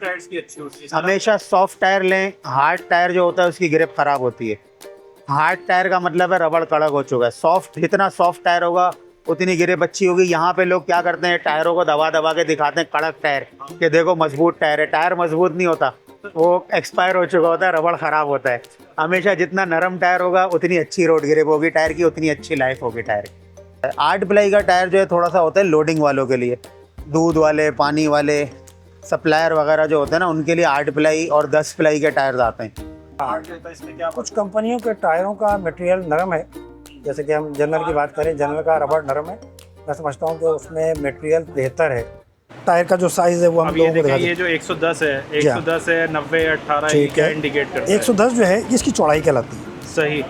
Tyres की अच्छी होती है। हमेशा सॉफ्ट टायर लें। हार्ड टायर जो होता है उसकी ग्रिप खराब होती है। हार्ड टायर का मतलब है रबड़ कड़क हो चुका है। सॉफ्ट, जितना सॉफ्ट टायर होगा उतनी ग्रिप अच्छी होगी। यहाँ पे लोग क्या करते हैं, टायरों को दबा दबा के दिखाते हैं कड़क टायर, कि देखो मजबूत टायर है। टायर मजबूत नहीं होता, वो एक्सपायर हो चुका होता है, रबड़ ख़राब होता है। हमेशा जितना नरम टायर होगा उतनी अच्छी रोड ग्रिप होगी टायर की, उतनी अच्छी लाइफ होगी टायर की। 8 प्लाई का टायर जो है थोड़ा सा होता है लोडिंग वालों के लिए, दूध वाले, पानी वाले, सप्लायर वगैरह जो होते हैं ना, उनके लिए 8 प्लाई और 10 प्लाई के टायर्स आते हैं। इसमें क्या कुछ कंपनियों के टायरों का मटेरियल नरम है, जैसे कि हम जनरल की बात करें, जनरल का रबड़ नरम है। मैं समझता हूँ कि उसमें मटेरियल बेहतर है। टायर का जो साइज़ है वो हम अब ये लोगों को देखिए, दिखा ये दें। जो 110 है, 110 है, 90, 18 ये ठीक क्या है। इंडिकेट करता है? 110 जो है ये इसकी चौड़ाई कहलाती है, सही।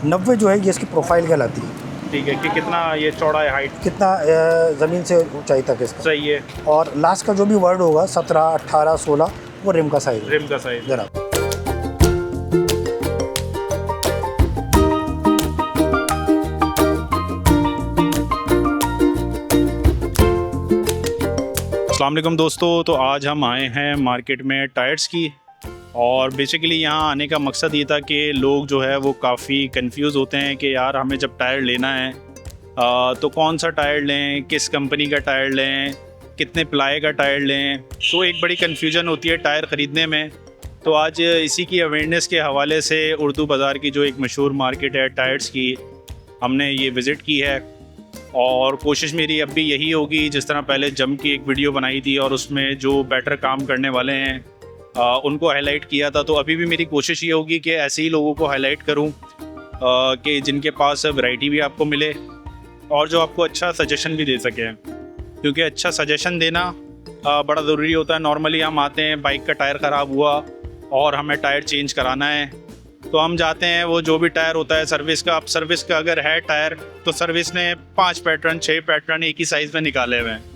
90 जो है ये इसकी प्रोफाइल कहलाती है, ठीक है, कि कितना ये चौड़ा है, हाइट कितना ज़मीन से ऊंचाई तक इसका। सही है। और लास्ट का जो भी वर्ड होगा 17, 18, 16 वो रिम का साइज़ है। रिम का साइज। जरा अस्सलाम वालेकुम दोस्तों, तो आज हम आए हैं मार्केट में टायर्स की। और बेसिकली यहाँ आने का मकसद ये था कि लोग जो है वो काफ़ी कंफ्यूज होते हैं कि यार हमें जब टायर लेना है तो कौन सा टायर लें, किस कंपनी का टायर लें, कितने प्लाई का टायर लें। तो एक बड़ी कन्फ्यूजन होती है टायर ख़रीदने में। तो आज इसी की अवेयरनेस के हवाले से उर्दू बाज़ार की जो एक मशहूर मार्केट है टायर्स की, हमने ये विज़िट की है। और कोशिश मेरी अब भी यही होगी, जिस तरह पहले जम की एक वीडियो बनाई थी और उसमें जो बेटर काम करने वाले हैं उनको हाईलाइट किया था, तो अभी भी मेरी कोशिश ये होगी कि ऐसे ही लोगों को हाईलाइट करूं कि जिनके पास वैरायटी भी आपको मिले और जो आपको अच्छा सजेशन भी दे सकें, क्योंकि अच्छा सजेशन देना बड़ा ज़रूरी होता है। नॉर्मली हम आते हैं, बाइक का टायर ख़राब हुआ और हमें टायर चेंज कराना है, तो हम जाते हैं, वो जो भी टायर होता है सर्विस का, अब सर्विस का अगर है टायर तो सर्विस ने 5 पैटर्न 6 पैटर्न एक ही साइज़ में निकाले हुए हैं।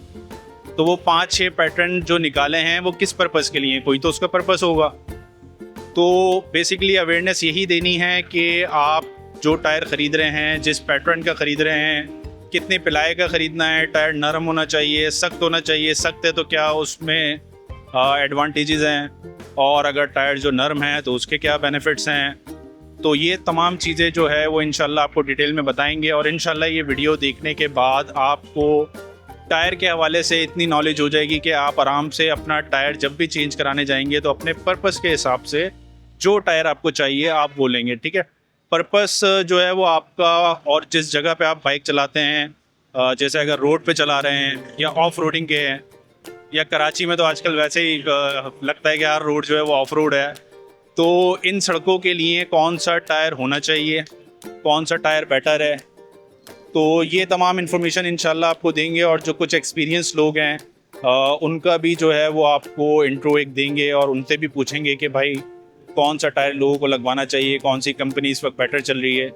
तो वो 5-6 पैटर्न जो निकाले हैं वो किस पर्पज़ के लिए हैं, कोई तो उसका पर्पज़ होगा। तो बेसिकली अवेयरनेस यही देनी है कि आप जो टायर ख़रीद रहे हैं, जिस पैटर्न का ख़रीद रहे हैं, कितने पिलाए का ख़रीदना है, टायर नरम होना चाहिए, सख्त होना चाहिए, सख्त है तो क्या उसमें एडवांटेजेस हैं, और अगर टायर जो नरम है तो उसके क्या बेनिफिट्स हैं। तो ये तमाम चीज़ें जो है वो इंशाल्लाह आपको डिटेल में बताएंगे। और इंशाल्लाह ये वीडियो देखने के बाद आपको टायर के हवाले से इतनी नॉलेज हो जाएगी कि आप आराम से अपना टायर जब भी चेंज कराने जाएंगे तो अपने पर्पस के हिसाब से जो टायर आपको चाहिए आप वो लेंगे। ठीक है, पर्पस जो है वो आपका, और जिस जगह पे आप बाइक चलाते हैं, जैसे अगर रोड पे चला रहे हैं या ऑफ रोडिंग के हैं, या कराची में तो आजकल वैसे ही लगता है कि यार रोड जो है वो ऑफ रोड है, तो इन सड़कों के लिए कौन सा टायर होना चाहिए, कौन सा टायर बेटर है, तो ये तमाम इन्फॉर्मेशन इंशाल्लाह आपको देंगे। और जो कुछ एक्सपीरियंस लोग हैं उनका भी जो है वो आपको इंट्रो एक देंगे और उनसे भी पूछेंगे कि भाई कौन सा टायर लोगों को लगवाना चाहिए, कौन सी कंपनी इस वक्त बेटर चल रही है।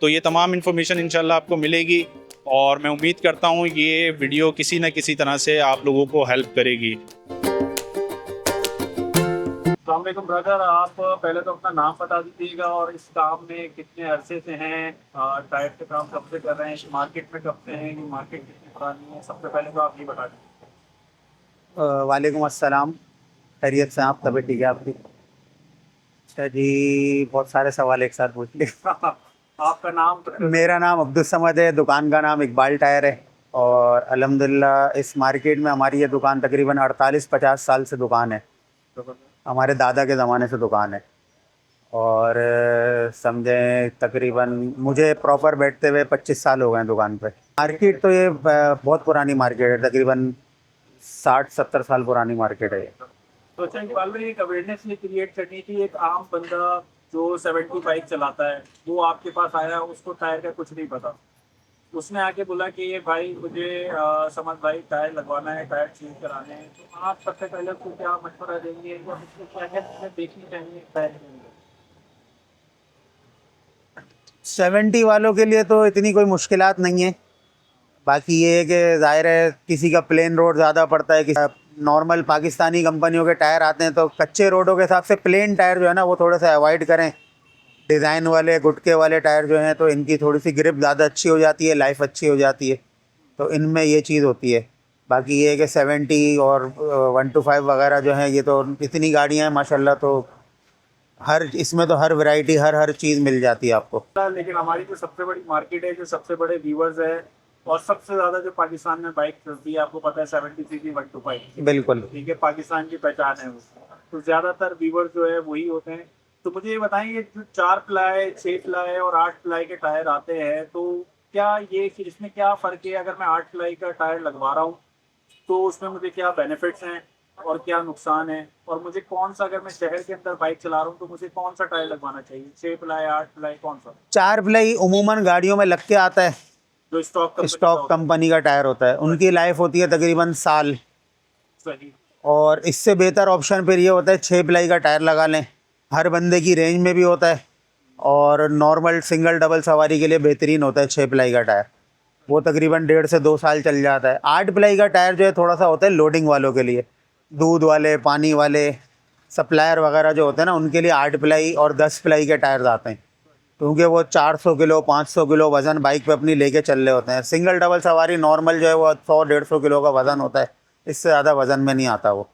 तो ये तमाम इन्फॉर्मेशन इंशाल्लाह आपको मिलेगी और मैं उम्मीद करता हूँ ये वीडियो किसी न किसी तरह से आप लोगों को हेल्प करेगी। अस्सलाम वालेकुम ब्रदर, आप पहले तो अपना नाम बता दीजिएगा और इस काम में कितने अरसे से हैं, टायर के काम कब से कर रहे हैं, इस मार्केट में कब से हैं, ये मार्केट कितनी पुरानी है। सबसे पहले तो आप ये बता दीजिए। वालेकुम अस्सलाम, खैरियत से आप? तबीयत ठीक है आपकी? अच्छा जी, बहुत सारे सवाल एक साथ पूछ लिए। आपका नाम? मेरा नाम अब्दुल समद है, दुकान का नाम इकबाल टायर है। और अल्हम्दुलिल्लाह इस मार्केट में हमारी ये दुकान तकरीबन 48-50 साल से दुकान है। हमारे दादा के ज़माने से दुकान है। और समझें तकरीबन मुझे प्रॉपर बैठते हुए 25 साल हो गए हैं दुकान पे। मार्केट तो ये बहुत पुरानी मार्केट है, तकरीबन 60-70 साल पुरानी मार्केट है ये। तो अच्छा इकबाल भाई, एक अवेयरनेस ये क्रिएट करनी थी। एक आम बंदा जो 70 बाइक चलाता है वो आपके पास आया, उसको टायर का कुछ नहीं पता, उसने आके बोला कि ये भाई मुझे समझ भाई टायर लगवाना है, टायर चेंज कराने हैं, तो आप सबसे पहले उसको क्या मशवरा देंगे या उसको क्या क्या चीज़ें देखनी चाहिए टायर के अंदर? 70 वालों के लिए तो इतनी कोई मुश्किलात नहीं है। बाकी ये है कि ज़ाहिर है किसी का प्लेन रोड ज़्यादा पड़ता है, किसी नॉर्मल पाकिस्तानी कंपनियों के टायर आते हैं, तो कच्चे रोडों के हिसाब से प्लेन टायर जो है ना वो थोड़ा सा अवॉइड करें। डिज़ाइन वाले गुटके वाले टायर जो हैं तो इनकी थोड़ी सी ग्रिप ज़्यादा अच्छी हो जाती है, लाइफ अच्छी हो जाती है, तो इनमें ये चीज़ होती है। बाकी ये है कि 70 और 125 वगैरह जो है, ये तो इतनी गाड़ियाँ हैं माशाल्लाह, तो हर इसमें तो हर वैरायटी हर चीज़ मिल जाती है आपको। लेकिन हमारी जो सबसे बड़ी मार्केट है, जो सबसे बड़े व्यूवर्स है और सबसे ज़्यादा जो पाकिस्तान में बाइक चलती है, आपको पता है 73 की 125, बिल्कुल। ठीक है, पाकिस्तान की पहचान है वो। तो ज़्यादातर व्यूवर्स जो है वही होते हैं। तो मुझे ये बताएं, ये जो 4 प्लाई, 6 प्लाई और 8 प्लाई के टायर आते हैं, तो क्या ये इसमें क्या फ़र्क है? अगर मैं 8 प्लाई का टायर लगवा रहा हूँ तो उसमें मुझे क्या बेनिफिट्स हैं और क्या नुकसान है? और मुझे कौन सा, अगर मैं शहर के अंदर बाइक चला रहा हूँ तो मुझे कौन सा टायर लगवाना चाहिए? 6 प्लाई, 8 प्लाई, कौन सा? 4 प्लाई उमूमन गाड़ियों में लग के आता है, जो स्टॉक कंपनी का टायर होता है, उनकी लाइफ होती है तकरीबन साल। सही। और इससे बेहतर ऑप्शन फिर ये होता है 6 प्लाई का टायर लगा लें, हर बंदे की रेंज में भी होता है, और नॉर्मल सिंगल डबल सवारी के लिए बेहतरीन होता है 6 प्लाई का टायर, वो तकरीबन 1.5 से 2 साल चल जाता है। 8 प्लाई का टायर जो है थोड़ा सा होता है लोडिंग वालों के लिए, दूध वाले, पानी वाले, सप्लायर वगैरह जो होते हैं ना, उनके लिए 8 प्लाई और 10 प्लाई के टायर्स आते हैं, क्योंकि वो 400 किलो 500 किलो वज़न बाइक पे अपनी लेके चल रहे होते हैं। सिंगल डबल सवारी नॉर्मल जो है वो 100-150 किलो का वज़न होता है, इससे ज़्यादा वज़न में नहीं आता वो।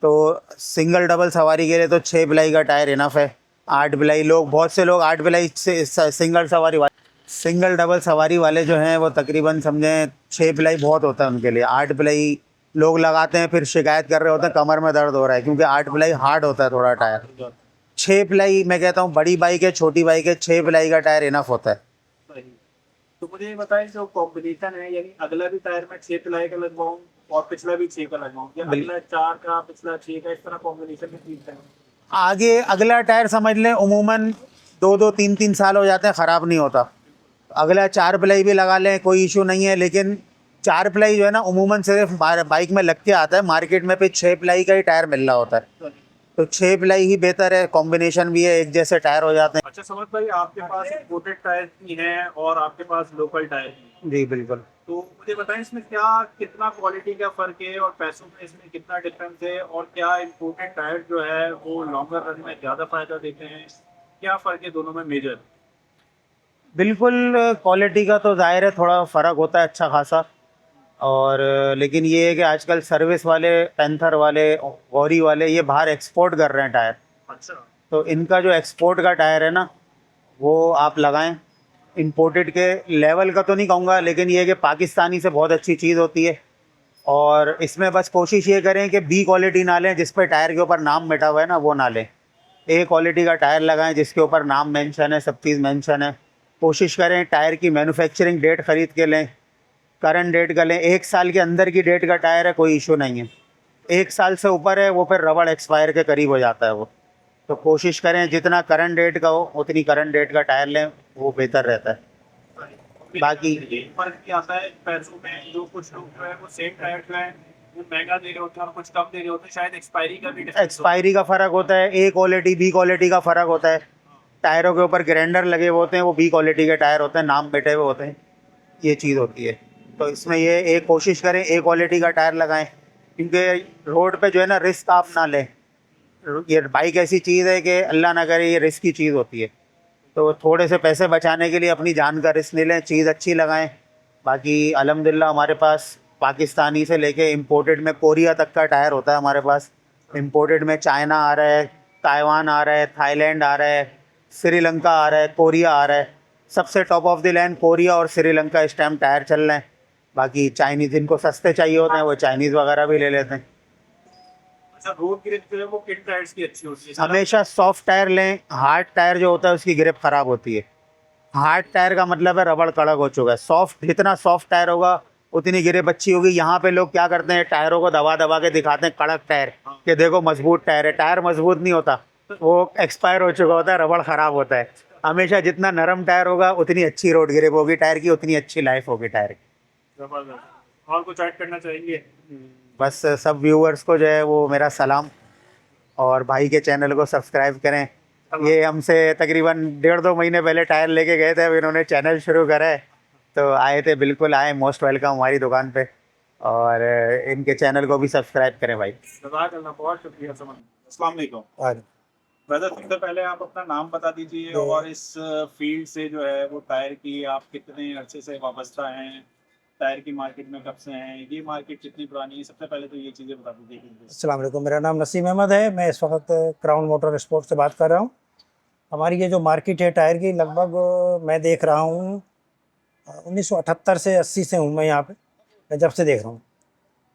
तो सिंगल डबल सवारी के लिए तो 6 प्लाई का टायर इनफ है। 8 प्लाई लोग, बहुत से लोग 8 प्लाई से सिंगल डबल सवारी वाले जो हैं वो तकरीबन समझें 6 प्लाई बहुत होता है उनके लिए। 8 प्लाई लोग लगाते हैं, फिर शिकायत कर रहे होते हैं कमर में दर्द हो रहा है, क्योंकि 8 प्लाई हार्ड होता है थोड़ा टायर। 6 प्लाई मैं कहता हूँ बड़ी बाइक है, छोटी बाइक है, 6 प्लाई का टायर इनफ होता है। सही। तो मुझे ये बताएं, जो कॉम्बिनेशन है, यानी अगला भी टायर मैं 6 प्लाई का लगवाऊँ और पिछला भी 6 का लगवाऊँ, या अगला 4 का पिछला 6 का, इस तरह कॉम्बिनेशन में ठीक है? आगे अगला टायर समझ लें उमूमन 2-2 3-3 साल हो जाते हैं, ख़राब नहीं होता। अगला 4 प्लाई भी लगा लें, कोई इशू नहीं है, लेकिन 4 प्लाई जो है ना उमूमन सिर्फ बाइक में लग के आता है, मार्केट में फिर 6 प्लाई का ही टायर मिल रहा होता है, तो 6 प्लाई ही बेहतर है, कॉम्बिनेशन भी है, एक जैसे टायर हो जाते हैं। अच्छा समझ भाई, आपके पास इंपोर्टेड टायर भी हैं और आपके पास लोकल टायर भी हैं, जी बिल्कुल। तो मुझे बताएं इसमें क्या, कितना क्वालिटी का फ़र्क है और पैसों में इसमें कितना डिफरेंस है, और क्या इंपोर्टेड टायर जो है वो लॉन्गर रन में ज़्यादा फ़ायदा देते हैं? क्या फ़र्क है दोनों में मेजर? बिल्कुल, क्वालिटी का तो ज़ाहिर है थोड़ा फ़र्क होता है अच्छा खासा, और लेकिन ये है कि आजकल सर्विस वाले, पैंथर वाले, गौरी वाले, ये बाहर एक्सपोर्ट कर रहे हैं टायर, अच्छा। तो इनका जो एक्सपोर्ट का टायर है ना वो आप लगाएं। इंपोर्टेड के लेवल का तो नहीं कहूँगा, लेकिन ये है कि पाकिस्तानी से बहुत अच्छी चीज़ होती है, और इसमें बस कोशिश ये करें कि बी क्वालिटी ना लें जिस पर टायर के ऊपर नाम मिटा हुआ है ना, वो ना लें। ए क्वालिटी का टायर लगाएं जिसके ऊपर नाम मेंशन है, सब चीज़ मेंशन है। कोशिश करें टायर की मैन्युफैक्चरिंग डेट ख़रीद के लें, करंट डेट का लें। 1 साल के अंदर की डेट का टायर है, कोई इशू नहीं है। 1 साल से ऊपर है वो फिर रबड़ एक्सपायर के करीब हो जाता है वो, तो कोशिश करें जितना करंट डेट का हो उतनी करंट डेट का टायर लें, वो बेहतर रहता है। बाकी फर्क क्या आता है पैसों में? जो कुछ लोग जो है वो सेम टायर जो है वो महंगा दे रहे होते हैं और कुछ कम दे रहे होते हैं, शायद एक्सपायरी का भी difference एक्सपायरी का फ़र्क होता है, ए क्वालिटी बी क्वालिटी का फ़र्क होता है। टायरों के ऊपर ग्राइंडर लगे हुए होते हैं, वो बी क्वालिटी के टायर होते हैं, नाम मिटे हुए होते हैं, ये चीज़ होती है। तो इसमें ये एक कोशिश करें ए क्वालिटी का टायर लगाएं, क्योंकि रोड पे जो है ना रिस्क आप ना लें। ये बाइक ऐसी चीज़ है कि अल्लाह ना करे ये रिस्क की चीज़ होती है, तो थोड़े से पैसे बचाने के लिए अपनी जान का रिस्क नहीं लें, चीज़ अच्छी लगाएं। बाकी अल्हम्दुलिल्लाह हमारे पास पाकिस्तानी से लेके इंपोर्टेड में कोरिया तक का टायर होता है हमारे पास। इंपोर्टेड में चाइना आ रहा है, ताइवान आ रहा है, थाईलैंड आ रहा है, श्रीलंका आ रहा है, कोरिया आ रहा है। सबसे top of the line Korea और श्रीलंका इस टाइम टायर चल रहे हैं। बाकी चाइनीज़ जिनको सस्ते चाहिए होते हैं वो चाइनीज़ वगैरह भी ले लेते हैं। अच्छा, रोड ग्रिप जो है वो किन टायर्स की अच्छी होती है? हमेशा सॉफ्ट टायर लें, हार्ड टायर जो होता है उसकी ग्रिप ख़राब होती है। हार्ड टायर का मतलब है रबड़ कड़क हो चुका है। सॉफ्ट, जितना सॉफ्ट टायर होगा उतनी ग्रिप अच्छी होगी। यहाँ पे लोग क्या करते हैं, टायरों को दबा दबा के दिखाते हैं कड़क टायर, कि देखो मजबूत टायर है। टायर मजबूत नहीं होता, वो एक्सपायर हो चुका होता है, रबड़ ख़राब होता है। हमेशा जितना नरम टायर होगा उतनी अच्छी रोड ग्रिप होगी टायर की, उतनी अच्छी लाइफ होगी टायर की। जबरदस्त। और कुछ ऐड करना चाहेंगे? बस सब व्यूअर्स को जो है वो मेरा सलाम, और भाई के चैनल को सब्सक्राइब करें। ये हमसे तकरीबन 1.5-2 महीने पहले टायर लेके गए थे, अब इन्होंने चैनल शुरू करा है, तो आए थे, बिल्कुल आए, मोस्ट वेलकम हमारी दुकान पे, और इनके चैनल को भी सब्सक्राइब करें भाई। जज़ाकल्लाह, बहुत शुक्रिया समन। अस्सलाम वालेकुम। और ब्रदर, सबसे पहले आप अपना नाम बता दीजिए और इस फील्ड से जो है वो टायर की आप कितने अरसे से वाबस्ता हैं, टायर की मार्केट में कब से हैं, ये मार्केट कितनी पुरानी है, सबसे पहले तो ये चीज़ें बता दीजिए देखेंगे। अस्सलाम वालेकुम, मेरा नाम नसीम अहमद है। मैं इस वक्त क्राउन मोटर स्पोर्ट से बात कर रहा हूँ। हमारी ये जो मार्केट है टायर की, लगभग मैं देख रहा हूँ 1978 से 80 से हूँ मैं यहाँ पे, मैं जब से देख रहा हूँ।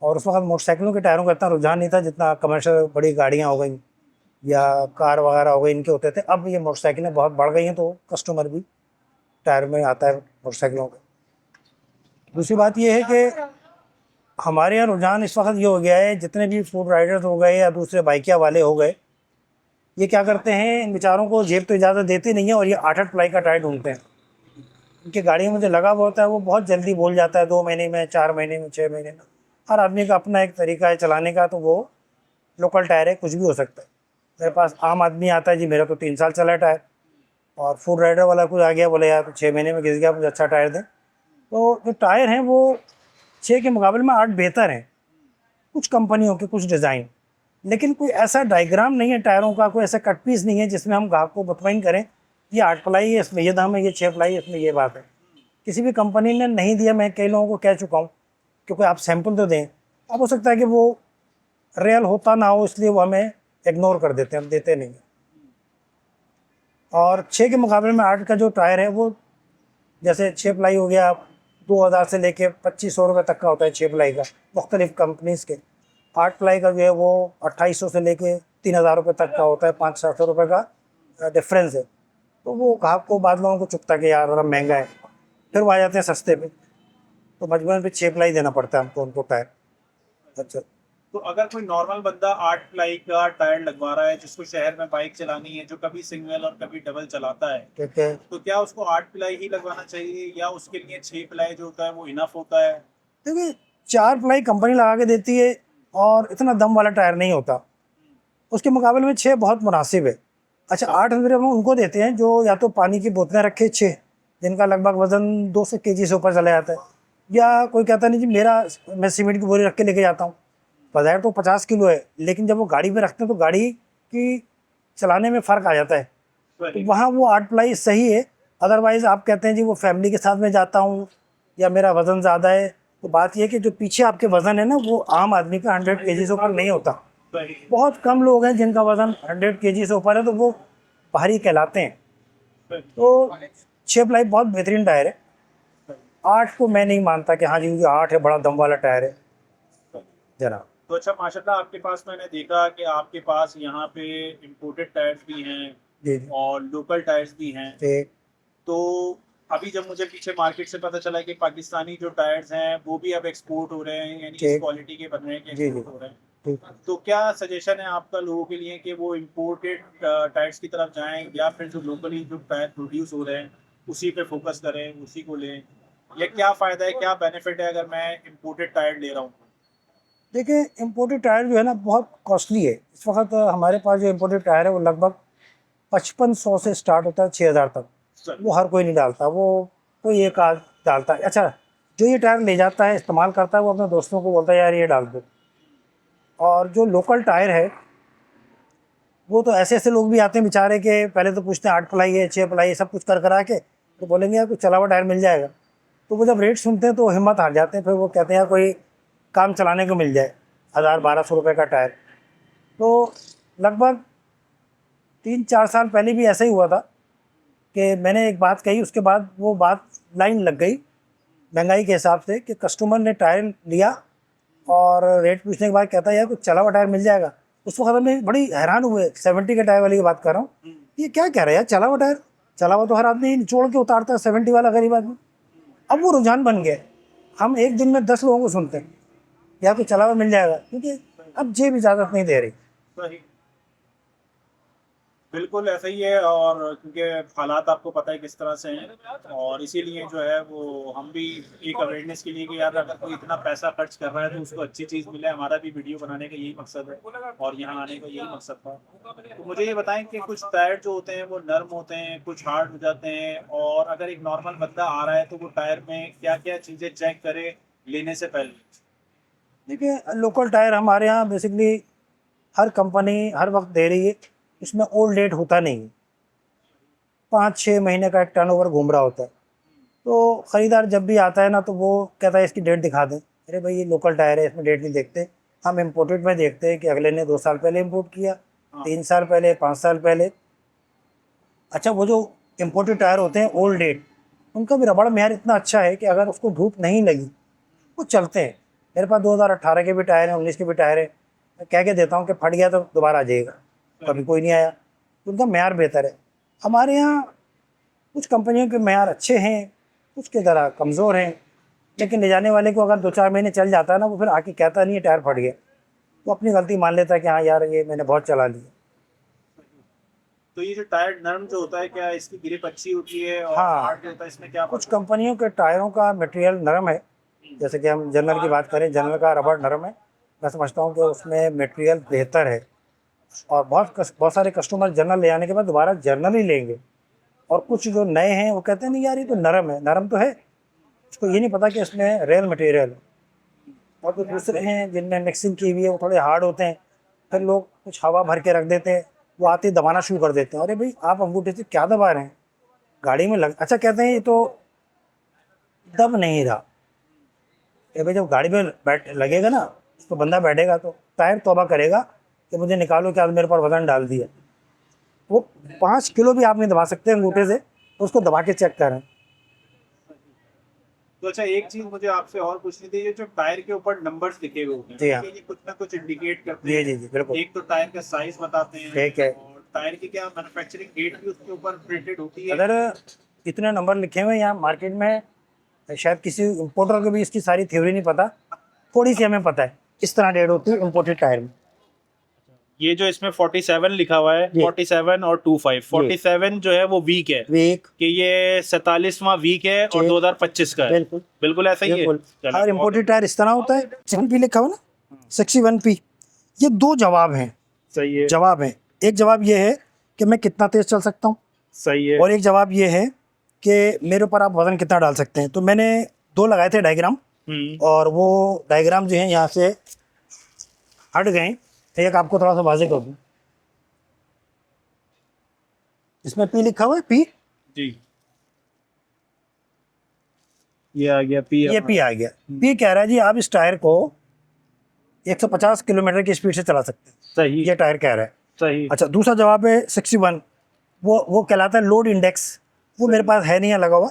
और उस वक्त मोटरसाइकिलों के टायरों का इतना रुझान नहीं था जितना कमर्शियल बड़ी गाड़ियाँ हो गई या कार वगैरह हो गई इनके होते थे। अब ये मोटरसाइकिलें बहुत बढ़ गई हैं तो कस्टमर भी टायर में आता है मोटरसाइकिलों का। दूसरी बात ये है कि हमारे यहाँ रुझान इस वक्त ये हो गया है, जितने भी फूड राइडर्स हो गए या दूसरे बाइकिया वाले हो गए, ये क्या करते हैं, इन बेचारों को जेब तो इजाज़त देती नहीं है और ये 8-8 प्लाई का टायर ढूंढते हैं। इनकी गाड़ी में जो लगा हुआ होता है वो बहुत जल्दी बोल जाता है, 2 महीने में, 4 महीने में, 6 महीने में। हर आदमी का अपना एक तरीका है चलाने का, तो वो लोकल टायर है, कुछ भी हो सकता है। मेरे पास आम आदमी आता है, जी मेरा तो 3 साल चला है टायर, और फूड राइडर वाला कुछ आ गया, बोले यार तो 6 महीने में घिस गया, कुछ अच्छा टायर दें। तो जो टायर हैं वो 6 के मुकाबले में 8 बेहतर हैं, कुछ कंपनियों के कुछ डिज़ाइन, लेकिन कोई ऐसा डायग्राम नहीं है टायरों का, कोई ऐसा कट पीस नहीं है जिसमें हम ग्राहक को मुतमईन करें ये 8 प्लाई है, इसमें ये दाम है, ये 6 प्लाई है, इसमें ये बात है। किसी भी कंपनी ने नहीं दिया। मैं कई लोगों को कह चुका हूँ क्योंकि आप सैंपल तो दें, अब हो सकता है कि वो रियल होता ना हो, इसलिए वो हमें इग्नोर कर देते हैं, हम देते नहीं हैं। और 6 के मुकाबले में 8 का जो टायर है वो, जैसे 6 प्लाई हो गया, 2000 से लेके 2500 रुपये तक का होता है 6 प्लाई का, मुख्तलिफ कंपनीज़ के। 8 प्लाई का जो है वो 2800 से लेके 3000 रुपये तक का होता है, 500-700 रुपये का डिफरेंस है। तो वो ग्राहक को, बाद लोगों को चुभता कि यार थोड़ा महंगा है, फिर वो आ जाते हैं सस्ते पे, तो मजबूरन पे 6 प्लाई देना पड़ता है हमको उनको टायर। अच्छा, तो अगर कोई नॉर्मल बंदा 8 प्लाई का टायर लगवा रहा है, जिसको शहर में बाइक चलानी है, जो कभी सिंगल और कभी डबल चलाता है, ठीक है। तो क्या उसको 8 प्लाई ही लगवाना चाहिए या उसके लिए 6 प्लाई जो होता है वो इनफ होता है? देखिए, 4 प्लाई कंपनी लगा के देती है और इतना दम वाला टायर नहीं होता, उसके मुकाबले में 6 बहुत मुनासिब है। अच्छा, 8 हम उनको देते हैं जो या तो पानी की बोतलें रखे 6, जिनका लगभग वज़न 200 केजी से ऊपर चला जाता है, या कोई कहता नहीं जी मैं सीमेंट की बोरी रख के लेके जाता हूँ, बाज़ार तो 50 किलो है, लेकिन जब वो गाड़ी में रखते हैं तो गाड़ी की चलाने में फ़र्क आ जाता है, तो वहाँ वो 8 प्लाई सही है। अदरवाइज़ आप कहते हैं जी वो फैमिली के साथ में जाता हूँ या मेरा वज़न ज़्यादा है, तो बात ये है कि जो पीछे आपके वज़न है ना, वो आम आदमी का 100 केजी से ऊपर नहीं होता। बहुत कम लोग हैं जिनका वज़न 100 केजी से ऊपर है, तो वो भारी कहलाते हैं। तो 6 प्लाई बहुत बेहतरीन टायर है। 8 को मैं नहीं मानता कि हाँ जी 8 है, बड़ा दम वाला टायर है जनाब। तो अच्छा, माशाल्लाह आपके पास मैंने देखा कि आपके पास यहाँ पे इम्पोर्टेड टायर्स भी हैं जी जी, और लोकल टायर्स भी हैं। ठीक। तो अभी जब मुझे पीछे मार्केट से पता चला कि पाकिस्तानी जो टायर्स हैं वो भी अब एक्सपोर्ट हो रहे हैं, यानी इस ठीक। क्वालिटी के बन रहे हैं कि जी, जी। एक्सपोर्ट हो रहे हैं, ठीक। तो क्या सजेशन है आपका लोगों के लिए कि वो इम्पोर्टेड टायर्स की तरफ जाएं या फिर जो लोकली जो टायर प्रोड्यूस हो रहे हैं उसी पे फोकस करें, उसी को लें, या क्या फ़ायदा है, क्या बेनिफिट है अगर मैं इम्पोर्टेड टायर ले रहा हूँ? देखिए, इम्पोर्टेड टायर जो है ना बहुत कॉस्टली है। इस वक्त हमारे पास जो इम्पोर्टेड टायर है वो लगभग 5500 से स्टार्ट होता है 6000 तक। वो हर कोई नहीं डालता, वो कोई एक आध डालता है। अच्छा, जो ये टायर ले जाता है, इस्तेमाल करता है, वो अपने दोस्तों को बोलता है यार ये डाल दो। और जो लोकल टायर है वो तो ऐसे ऐसे लोग भी आते हैं बेचारे के, पहले तो पूछते हैं 8 प्लाई है, 6 प्लाई है, सब कुछ कर करा के, तो बोलेंगे यार कुछ चला हुआ टायर मिल जाएगा। तो वो जब रेट सुनते हैं तो हिम्मत हार जाते हैं, फिर वो कहते हैं यार कोई काम चलाने को मिल जाए, 1000-1200 रुपये का टायर। तो लगभग 3-4 साल पहले भी ऐसा ही हुआ था कि मैंने एक बात कही, उसके बाद वो बात लाइन लग गई महंगाई के हिसाब से, कि कस्टमर ने टायर लिया और रेट पूछने के बाद कहता है यार कुछ चला हुआ टायर मिल जाएगा। उस वक्त में बड़ी हैरान हुए, 70 के टायर वाली की बात कर रहा हूँ, ये क्या कह रहे हैं यार, चला हुआ टायर, चला हुआ तो हर आदमी निचोड़ के उतारता है, 70 वाला गरीब आदमी। अब वो रुझान बन गया, हम एक दिन में 10 लोगों को सुनते हैं या कुछ चला हुआ मिल जाएगा, क्योंकि अब जेब इजाज़त नहीं दे रही। सही, बिल्कुल ऐसा ही है। और क्योंकि हालात आपको पता है किस तरह से हैं, और इसीलिए जो है वो हम भी एक अवेयरनेस के लिए कि यार अगर कोई इतना पैसा खर्च कर रहा है तो उसको अच्छी चीज़ मिले। हमारा भी वीडियो बनाने का यही मकसद है और यहाँ आने का यही मकसद था। तो मुझे ये बताएं कि कुछ टायर जो होते हैं वो नर्म होते हैं, कुछ हार्ड हो जाते हैं, और अगर एक नॉर्मल बंदा आ रहा है तो वो टायर में क्या क्या चीज़ें चेक करे लेने से पहले? देखिए, लोकल टायर हमारे यहाँ बेसिकली हर कंपनी हर वक्त दे रही है, इसमें ओल्ड डेट होता नहीं है, 5-6 महीने का एक टर्नओवर घूम रहा होता है। तो ख़रीदार जब भी आता है ना तो वो कहता है इसकी डेट दिखा दें। अरे भाई ये लोकल टायर है, इसमें डेट नहीं देखते। हम इम्पोर्टेड में देखते हैं कि अगले ने 2 साल पहले इम्पोर्ट किया, 3 साल पहले, 5 साल पहले। अच्छा, वो जो इम्पोर्टेड टायर होते हैं ओल्ड डेट, उनका भी रबड़ मेयार इतना अच्छा है कि अगर उसको धूप नहीं लगी वो चलते हैं। मेरे पास 2018 के भी टायर हैं, 19 के भी टायर हैं। मैं कह के देता हूँ कि फट गया तो दोबारा आ जाएगा, कभी कोई नहीं आया। उनका मेयार बेहतर है। हमारे यहाँ कुछ कंपनियों के मेयार अच्छे हैं, कुछ की तरह कमज़ोर हैं, लेकिन ले जाने वाले को अगर 2-4 महीने चल जाता है ना, वो फिर आके कहता नहीं है टायर फट गया। वो अपनी गलती मान लेता है कि हाँ यार ये मैंने बहुत चला लिया। तो ये जो टायर नरम जो होता है, क्या इसकी ग्रिप अच्छी होती है? और हाँ। हार्ड जो होता है, इसमें क्या कुछ कंपनियों के टायरों का मटेरियल नरम है, जैसे कि हम जनरल की बात करें, जनरल का रबड़ नरम है। मैं समझता हूँ कि उसमें मटेरियल बेहतर है, और बहुत सारे कस्टमर जनरल ले आने के बाद दोबारा जनरल ही लेंगे। और कुछ जो नए हैं वो कहते हैं नहीं यार ये तो नरम है। नरम तो है, उसको ये नहीं पता कि इसमें रियल मटेरियल है। और जो दूसरे हैं जिनमें मिक्सिंग की हुई है वो थोड़े हार्ड होते हैं, फिर लोग कुछ हवा भर के रख देते हैं, वो आते ही दबाना शुरू कर देते हैं। अरे भाई आप अंगूठे से क्या दबा रहे हैं, गाड़ी में लग। अच्छा, कहते हैं ये तो दब नहीं रहा। ये भाई जब गाड़ी में बैठ लगेगा ना तो बंदा बैठेगा तो टायर तौबा करेगा कि मुझे निकालो, क्या मेरे पर वजन डाल दिया। वो 5 किलो भी आप नहीं दबा सकते अंगूठे से, तो उसको दबा के चेक करें। तो अच्छा, एक चीज मुझे आपसे और पूछनी थी, ये जो टायर के ऊपर नंबर्स लिखे हुए होते जी हैं, हाँ। ये कुछ ना कुछ इंडिकेट करते जी हैं। जी जी बिल्कुल। एक तो टायर का साइज बताते हैं, ठीक है। और टायर की क्या मैन्युफैक्चरिंग डेट भी उसके ऊपर प्रिंटेड होती है। अगर इतने नंबर लिखे हुए हैं यहाँ मार्केट में, शायद किसी इम्पोर्टर को भी इसकी सारी थ्योरी नहीं पता। थोड़ी सी हमें पता है इस तरह डेट होती है इम्पोर्टेड टायर में। ये जो इसमें 47 लिखा हुआ है, जी। 47 और 25, 47 जो है वो वीक है, वीक कि ये 47वां वीक है और जी। 2025 का है। बिल्कुल बिल्कुल ऐसा ही है। बिल्कुल। चलो, हर इम्पोर्टेड टायर इस तरह होता है। 61P लिखा हुआ ना, 61P। ये 2 जवाब हैं। सही है, जवाब है, एक जवाब ये है कि मैं कितना तेज चल सकता हूँ, सही है। और एक जवाब ये है कि मेरे ऊपर आप वजन कितना डाल सकते हैं। तो मैंने 2 लगाए थे डायग्राम, और वो डायग्राम जो है यहाँ से हट गए। एक आपको थोड़ा सा वाज़ेह कर दूँ, इसमें P लिखा हुआ है, P। जी, ये आ गया पी। ये P आ गया। P कह रहा है जी आप इस टायर को 150 किलोमीटर की स्पीड से चला सकते हैं, सही, ये टायर कह रहा है। सही। अच्छा, दूसरा जवाब है 61, वो कहलाता है लोड इंडेक्स। वो मेरे पास है नहीं है लगा हुआ,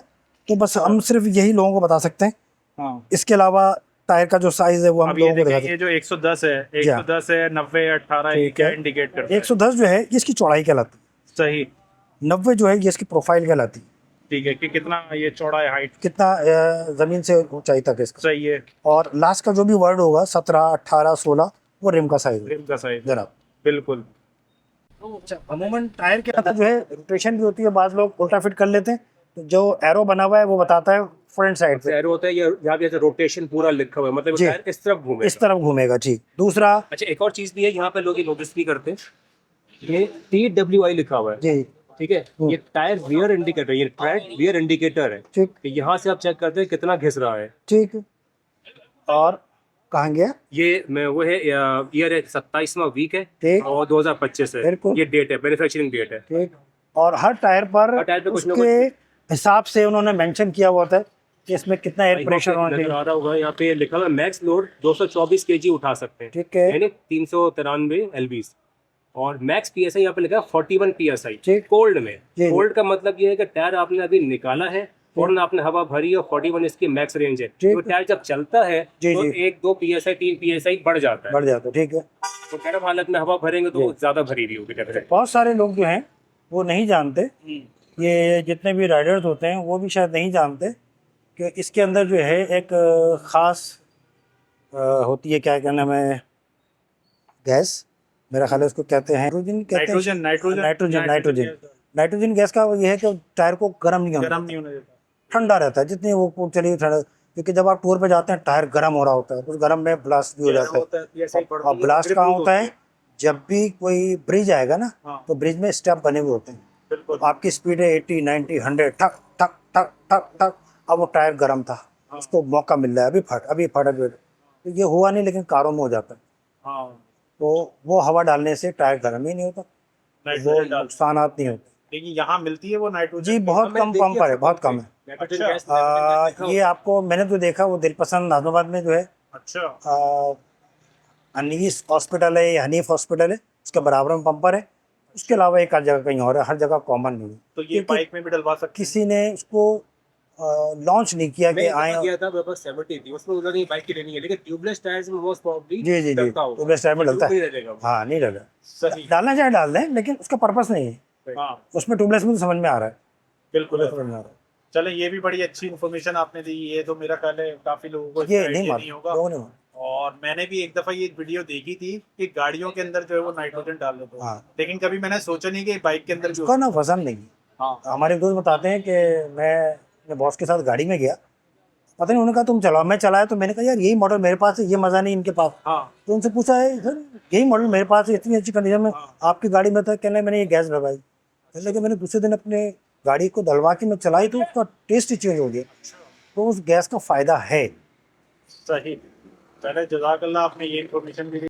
तो बस हम सिर्फ यही लोगों को बता सकते हैं। हाँ, इसके अलावा टायर का जो साइज़ है वो हम अब ये लोगों को देखें, दिखा ये जो 110 है, जी हाँ। 110 है, 90, 18, ठीक क्या है। इंडिकेट करता है? 110 जो है ये इसकी चौड़ाई कहलाती सही, है, 90 जो है ये इसकी प्रोफाइल कहलाती है, ठीक है, कि कितना ये चौड़ा है, हाइट। कितना ज़मीन से ऊंचाई तक है इसका। सही है, और लास्ट का जो भी वर्ड होगा 17, 18, 16, वो रिम का साइज है रिम का साइज। जनाब। बिल्कुल। अच्छा, अमूमन टायर के अंदर जो है रोटेशन भी होती है, बाज़ लोग उल्टा फिट कर लेते हैं। तो जो एरो बना हुआ है वो बताता है फ्रंट साइड पे एरो होता है, ये यहाँ पे रोटेशन पूरा लिखा हुआ है, मतलब जी। टायर इस तरफ घूमेगा। इस तरफ घूमेगा जी। दूसरा अच्छा, एक और चीज भी है, यहाँ पे लोग ये नोटिस भी करते हैं, ये TWI लिखा हुआ है, जी। ठीक है। ये टायर वियर इंडिकेटर, ये ट्रैक वियर इंडिकेटर है। ठीक तो यहाँ से आप चेक करते हैं कितना घिस रहा है। ठीक। और कहाँ गया? ये मैं वो है ईयर है 27वां वीक है, ठीक। और 2025 है, बिल्कुल। ये डेट है, मैन्युफैक्चरिंग डेट है। ठीक। और हर टायर पर हर टायर पे कुछ ना उसके हिसाब से उन्होंने मेंशन किया हुआ होता है कि इसमें कितना एयर प्रेशर होना नजर चाहिए। आ रहा होगा यहाँ पे लिखा हुआ है मैक्स लोड 224 kg उठा सकते हैं, ठीक है। यानी 393 lbs। और मैक्स PSI यहाँ पे लिखा है 41 PSI ठीक। कोल्ड में। जी। कोल्ड का मतलब ये है कि टायर आपने अभी निकाला है और आपने हवा भरी और 41 इसकी मैक्स रेंज है। ठीक। तो टायर जब चलता है जी, तो जी। 1-2 PSI 3 PSI बढ़ जाता है। बढ़ जाता है। ठीक है। तो गर्म हालत में हवा भरेंगे तो वो ज्यादा भरी रही होगी टेम्परेचर। बहुत सारे लोग जो हैं वो नहीं जानते, ये जितने भी राइडर्स होते हैं वो भी शायद नहीं जानते कि इसके अंदर जो है एक ख़ास होती है, क्या नाम है, गैस, मेरा ख्याल है उसको कहते हैं नाइट्रोजन, कहते हैं nitrogen, nitrogen, nitrogen nitrogen nitrogen gas का ये है कि टायर को गर्म नहीं होना, गर्म नहीं होना देता। ठंडा रहता है। जितनी वो चलिए ठंडा, क्योंकि जब आप टूर पे जाते हैं टायर गर्म हो रहा होता है, उस गर्म में ब्लास्ट भी हो जाता है। और ब्लास्ट कहाँ होता है? जब भी कोई ब्रिज आएगा ना, हाँ। तो ब्रिज में स्टेप बने हुए होते हैं। बिल्कुल। आपकी स्पीड है 80, 90, 100, ठक ठक ठक ठक ठक। अब वो टायर गर्म था, उसको मौका मिल रहा है, अभी फट। तो ये हुआ नहीं, लेकिन कारों में हो जाता है। हाँ, तो वो हवा डालने से टायर गर्म ही नहीं होता, वो नाइट्रोजन डाल। नुकसानात नहीं होते। लेकिन यहाँ मिलती है वो नाइट्रोजन? जी बहुत कम पंप है, बहुत कम है। नाइट्रोजन अच्छा। गैस मैंने देखा ये आपको मैंने तो देखा वो दिलपसंद नाजमाबाद में जो है अच्छा। अनीस हॉस्पिटल है, या हनीफ हॉस्पिटल है, उसके बराबर में पंपर है। उसके अलावा एक आध जगह कहीं और है, हर जगह कॉमन नहीं है। तो ये क्योंकि बाइक में भी डलवा सकते किसी ने उसको लॉन्च नहीं किया मैं कि एक आए। दफा गया था मेरे पास 70 थी, उसमें उन्होंने ये बाइक की ट्रेनिंग है, लेकिन ट्यूबलेस टायर्स में मोस्ट प्रोबेबली जी जी जी डलता होगा। ट्यूबलेस टायर में डलता है। नहीं डलेगा वो। हाँ नहीं डला, सही। डालना चाहे डाल दें, लेकिन उसका पर्पस नहीं है। हाँ उसमें ट्यूबलेस में तो समझ में आ रहा है, बिल्कुल। ट्यूबलेस समझ में आ रहा चले, ये भी बड़ी अच्छी इन्फॉर्मेशन आपने दी। ये तो मेरा ख्याल है काफी लोगों को है। ये इसका नहीं idea मालूम, नहीं होगा। लोगों ने मालूम। और मैंने भी एक दफा ये वीडियो देखी थी कि गाड़ियों के अंदर जो है वो नाइट्रोजन डाल देते हैं, हाँ लेकिन कभी मैंने सोचा नहीं कि बाइक के अंदर भी उसका ना वजन नहीं है। हाँ हमारे दोस्त बताते हैं कि मैं अपने बॉस के साथ गाड़ी में गया, पता नहीं, उन्होंने कहा तुम चलाओ, मैं चलाया तो मैंने कहा यार यही मॉडल मेरे पास है, ये मज़ा नहीं इनके पास। हाँ तो उनसे पूछा है सर यही मॉडल मेरे पास है, इतनी अच्छी कंडीशन में हाँ। आपकी गाड़ी में था? कहने मैंने ये गैस डलवाई। कहने लगे मैंने दूसरे दिन अपने गाड़ी को डलवा के मैं चलाई तो उसका टेस्ट ही चेंज हो गया। तो उस गैस का फ़ायदा है। सही। चले, जज़ाकल्लाह, आपने ये इन्फॉर्मेशन भी दी।